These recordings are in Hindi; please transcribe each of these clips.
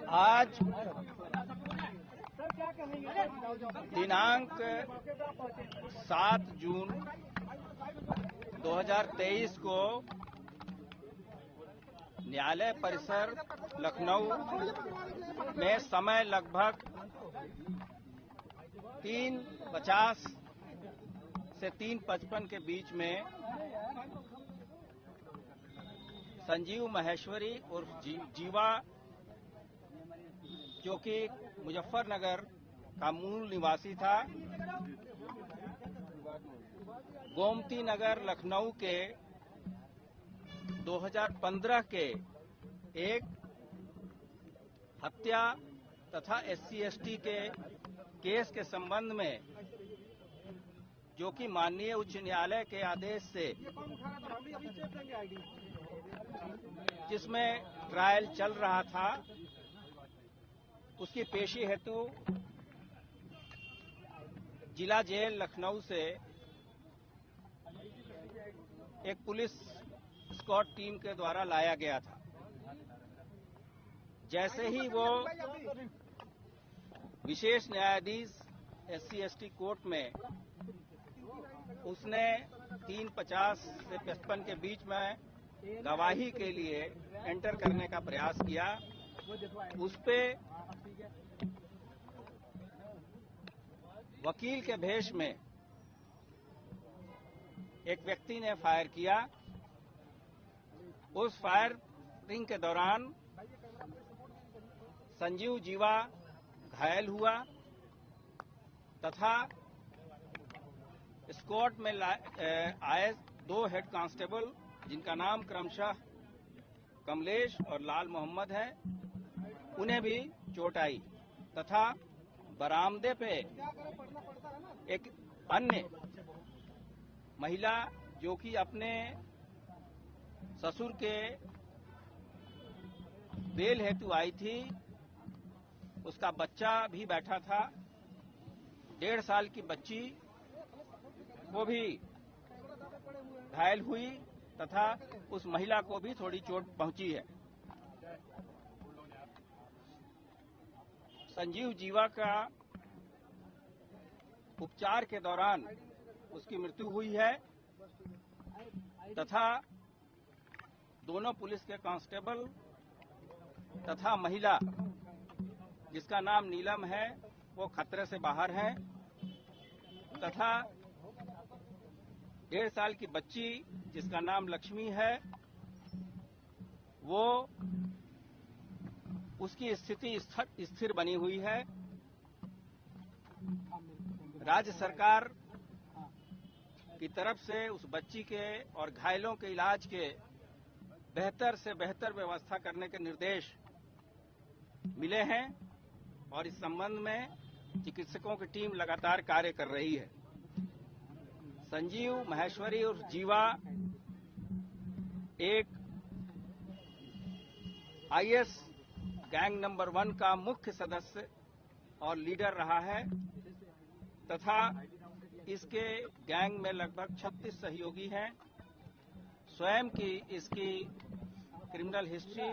आज दिनांक 7 जून 2023 को न्यायालय परिसर लखनऊ में समय लगभग 3:50 से 3:55 के बीच में संजीव माहेश्वरी उर्फ जीवा, जो कि मुजफ्फरनगर का मूल निवासी था, गोमती नगर लखनऊ के 2015 के एक हत्या तथा SC/ST के केस के संबंध में, जो कि माननीय उच्च न्यायालय के आदेश से जिसमें ट्रायल चल रहा था, उसकी पेशी हेतु जिला जेल लखनऊ से एक पुलिस स्क्वाड टीम के द्वारा लाया गया था। जैसे ही वो विशेष न्यायाधीश SC/ST कोर्ट में उसने 3:50 से 55 के बीच में गवाही के लिए एंटर करने का प्रयास किया, उस पे वकील के भेष में एक व्यक्ति ने फायर किया। उस फायरिंग के दौरान संजीव जीवा घायल हुआ तथा स्क्वाड में आए 2 हेड कांस्टेबल, जिनका नाम क्रमशः कमलेश और लाल मोहम्मद है, उन्हें भी चोट आई तथा बरामदे पे एक अन्य महिला, जो कि अपने ससुर के बेल हेतु आई थी, उसका बच्चा भी बैठा था, 1.5 साल की बच्ची, वो भी घायल हुई तथा उस महिला को भी थोड़ी चोट पहुंची है। संजीव जीवा का उपचार के दौरान उसकी मृत्यु हुई है तथा दोनों पुलिस के कांस्टेबल तथा महिला, जिसका नाम नीलम है, वो खतरे से बाहर है तथा 1.5 साल की बच्ची, जिसका नाम लक्ष्मी है, वो उसकी स्थिति स्थिर बनी हुई है। राज्य सरकार की तरफ से उस बच्ची के और घायलों के इलाज के बेहतर से बेहतर व्यवस्था करने के निर्देश मिले हैं और इस संबंध में चिकित्सकों की टीम लगातार कार्य कर रही है। संजीव माहेश्वरी उर्फ जीवा एक IS गैंग नंबर 1 का मुख्य सदस्य और लीडर रहा है तथा इसके गैंग में लगभग 36 सहयोगी हैं। स्वयं की इसकी क्रिमिनल हिस्ट्री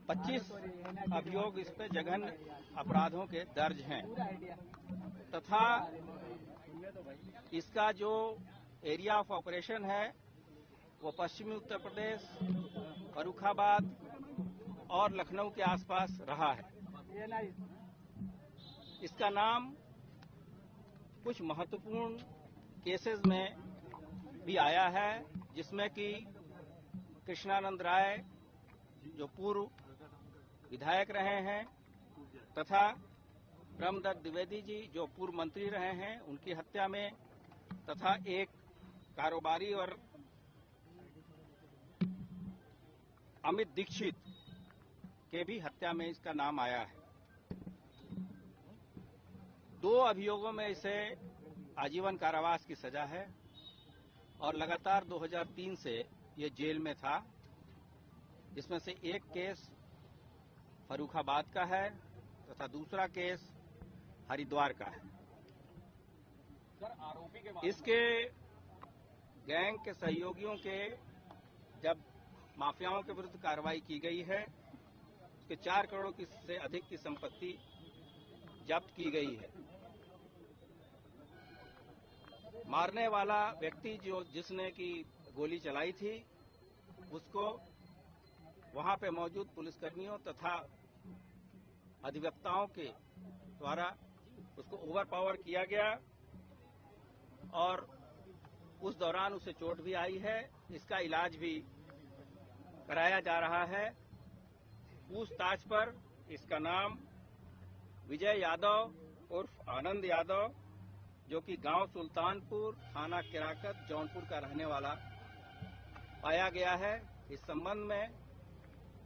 25 अभियोग इस पे जघन्य अपराधों के दर्ज हैं तथा इसका जो एरिया ऑफ ऑपरेशन है वो पश्चिमी उत्तर प्रदेश, फर्रुखाबाद और लखनऊ के आसपास रहा है। इसका नाम कुछ महत्वपूर्ण केसेस में भी आया है, जिसमें कि कृष्णानंद राय, जो पूर्व विधायक रहे हैं, तथा ब्रह्मदत्त द्विवेदी जी, जो पूर्व मंत्री रहे हैं, उनकी हत्या में, तथा एक कारोबारी और अमित दीक्षित के भी हत्या में इसका नाम आया है। 2 अभियोगों में इसे आजीवन कारावास की सजा है और लगातार 2003 से ये जेल में था। इसमें से एक केस फर्रुखाबाद का है तथा दूसरा केस हरिद्वार का है। सर, आरोपी के इसके गैंग के सहयोगियों के जब माफियाओं के विरुद्ध कार्रवाई की गई है, उसके 4 करोड़ से अधिक की संपत्ति जब्त की गई है। मारने वाला व्यक्ति जिसने की गोली चलाई थी, उसको वहां पे मौजूद पुलिसकर्मियों तथा अधिवक्ताओं के द्वारा उसको ओवरपावर किया गया और उस दौरान उसे चोट भी आई है। इसका इलाज भी कराया जा रहा है। पूछताछ पर इसका नाम विजय यादव उर्फ आनंद यादव, जो कि गांव सुल्तानपुर, थाना किराकत, जौनपुर का रहने वाला पाया गया है। इस संबंध में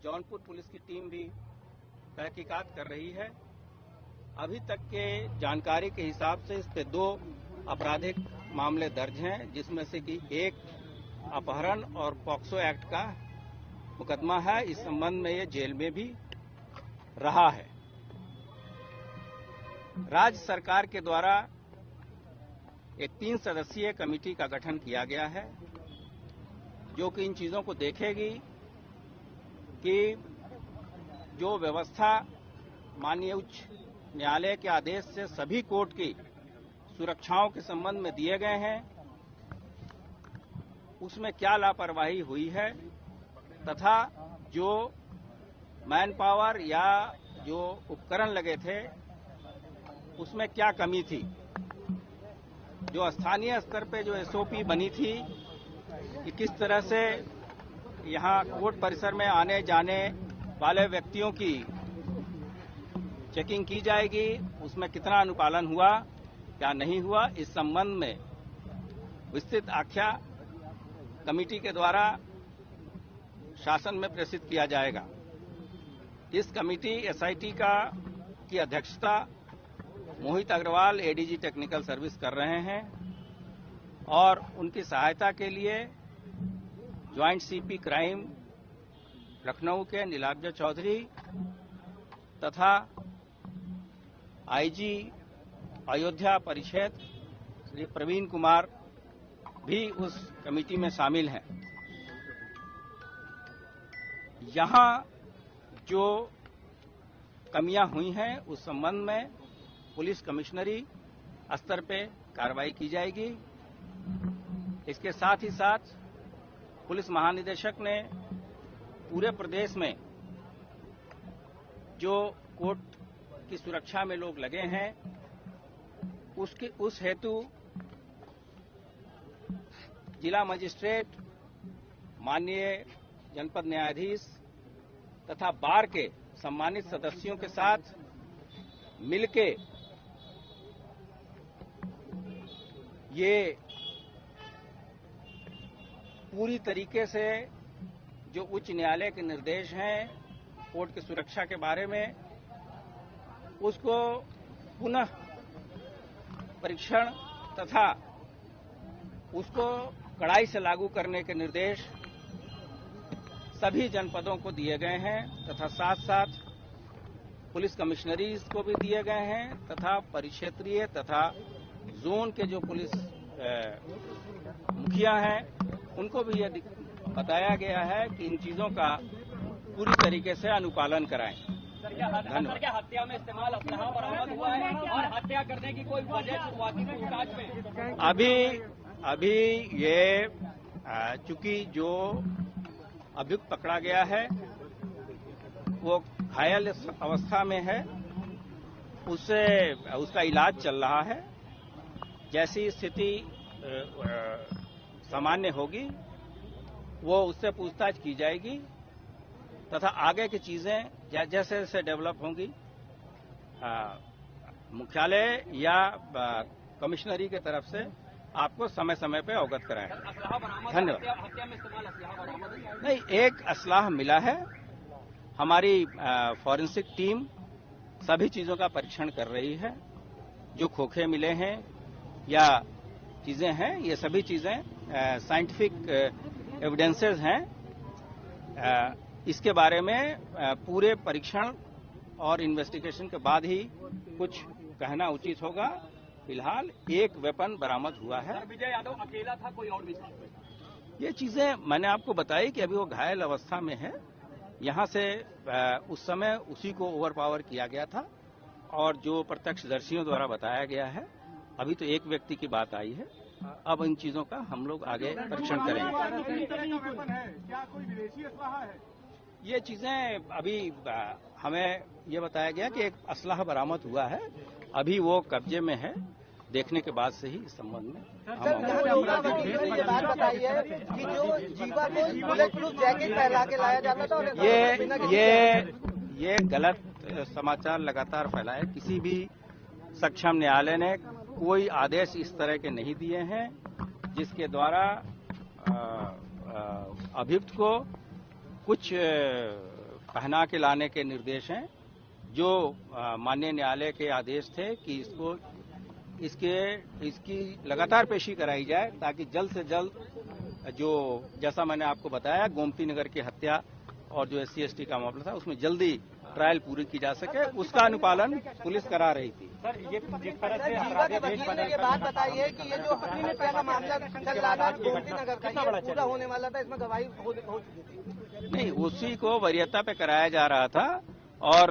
जौनपुर पुलिस की टीम भी तहकीकात कर रही है। अभी तक के जानकारी के हिसाब से इस पे 2 आपराधिक मामले दर्ज हैं, जिसमें से कि एक अपहरण और पॉक्सो एक्ट का मुकदमा है। इस संबंध में ये जेल में भी रहा है। राज्य सरकार के द्वारा एक 3 सदस्यीय कमेटी का गठन किया गया है, जो कि इन चीजों को देखेगी कि जो व्यवस्था माननीय उच्च न्यायालय के आदेश से सभी कोर्ट की सुरक्षाओं के संबंध में दिए गए हैं, उसमें क्या लापरवाही हुई है तथा जो मैन पावर या जो उपकरण लगे थे उसमें क्या कमी थी। जो स्थानीय स्तर पे जो एसओपी बनी थी कि किस तरह से यहां कोर्ट परिसर में आने जाने वाले व्यक्तियों की चेकिंग की जाएगी, उसमें कितना अनुपालन हुआ, क्या नहीं हुआ, इस संबंध में विस्तृत आख्या कमेटी के द्वारा शासन में प्रेषित किया जाएगा। इस कमेटी एसआईटी की अध्यक्षता Mohit Agarwal ADG technical service कर रहे हैं और उनकी सहायता के लिए ज्वाइंट सीपी क्राइम लखनऊ के नीलाब्ज चौधरी तथा आईजी अयोध्या परिक्षेत्र श्री प्रवीण कुमार भी उस कमेटी में शामिल हैं। यहां जो कमियां हुई हैं उस संबंध में पुलिस कमिश्नरी स्तर पे कार्रवाई की जाएगी। इसके साथ ही साथ पुलिस महानिदेशक ने पूरे प्रदेश में जो कोर्ट की सुरक्षा में लोग लगे हैं उस हेतु जिला मजिस्ट्रेट, माननीय जनपद न्यायाधीश तथा बार के सम्मानित सदस्यों के साथ मिलके ये पूरी तरीके से जो उच्च न्यायालय के निर्देश हैं कोर्ट की सुरक्षा के बारे में, उसको पुनः परीक्षण तथा उसको कड़ाई से लागू करने के निर्देश सभी जनपदों को दिए गए हैं तथा साथ साथ पुलिस कमिश्नरीज को भी दिए गए हैं तथा परिक्षेत्रीय तथा जोन के जो पुलिस मुखिया हैं उनको भी यह बताया गया है कि इन चीजों का पूरी तरीके से अनुपालन कराएं। धन्यवाद। क्या हत्या में इस्तेमाल असलहा बरामद हुआ है और हत्या करने की कोई वजह शुरुआती पूछताछ में? अभी ये चूंकि जो अभियुक्त पकड़ा गया है वो घायल अवस्था में है, उसका इलाज चल रहा है। जैसी स्थिति सामान्य होगी वो उससे पूछताछ की जाएगी तथा आगे की चीजें जैसे जैसे डेवलप होंगी मुख्यालय या कमिश्नरी की तरफ से आपको समय समय पे अवगत कराएं। धन्यवाद। नहीं, एक असलाह मिला है। हमारी फॉरेंसिक टीम सभी चीजों का परीक्षण कर रही है। जो खोखे मिले हैं या चीजें हैं, ये सभी चीजें साइंटिफिक एविडेंसेस हैं। इसके बारे में पूरे परीक्षण और इन्वेस्टिगेशन के बाद ही कुछ कहना उचित होगा। फिलहाल एक वेपन बरामद हुआ है। विजय यादव अकेला था, कोई और भी था? ये चीजें मैंने आपको बताई कि अभी वो घायल अवस्था में है। यहां से उस समय उसी को ओवरपावर किया गया था और जो प्रत्यक्षदर्शियों द्वारा बताया गया है, अभी तो एक व्यक्ति की बात आई है। अब इन चीजों का हम लोग आगे परीक्षण करेंगे। क्या कोई विदेशी असलाहा है? ये चीजें अभी हमें ये बताया गया कि एक असलाह बरामद हुआ है, अभी वो कब्जे में है। देखने के बाद से ही इस संबंध में ये बात बताई है कि जो जीवा को बुलेट प्रूफ जैकेट पहना के लाया जाता था और ये गलत समाचार लगातार फैलाए। किसी भी सक्षम न्यायालय ने कोई आदेश इस तरह के नहीं दिए हैं जिसके द्वारा अभियुक्त को कुछ पहना के लाने के निर्देश हैं। जो माननीय न्यायालय के आदेश थे कि इसकी लगातार पेशी कराई जाए ताकि जल्द से जल्द जो जैसा मैंने आपको बताया गोमती नगर की हत्या और जो SC/ST का मामला था उसमें जल्दी ट्रायल पूरी की जा सके, उसका अनुपालन पुलिस करा रही थी। सर, ये जिस तरह से जीवा के वकील ने ये बात बताई है कि ये जो हत्या का मामला चल रहा था गोमती नगर का, ये पूरा होने वाला था, इसमें गवाही हो चुकी थी। नहीं, उसी को वरीयता पे कराया जा रहा था और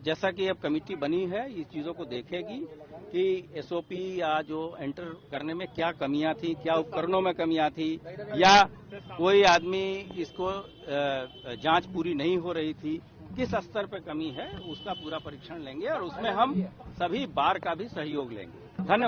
जैसा कि अब कमेटी बनी है इस चीजों को देखेगी कि SOP या जो एंटर करने में क्या कमियां थी, क्या उपकरणों में कमियां थी या कोई आदमी इसको जांच पूरी नहीं हो रही थी, किस स्तर पे कमी है, उसका पूरा परीक्षण लेंगे और उसमें हम सभी बार का भी सहयोग लेंगे। धन्यवाद।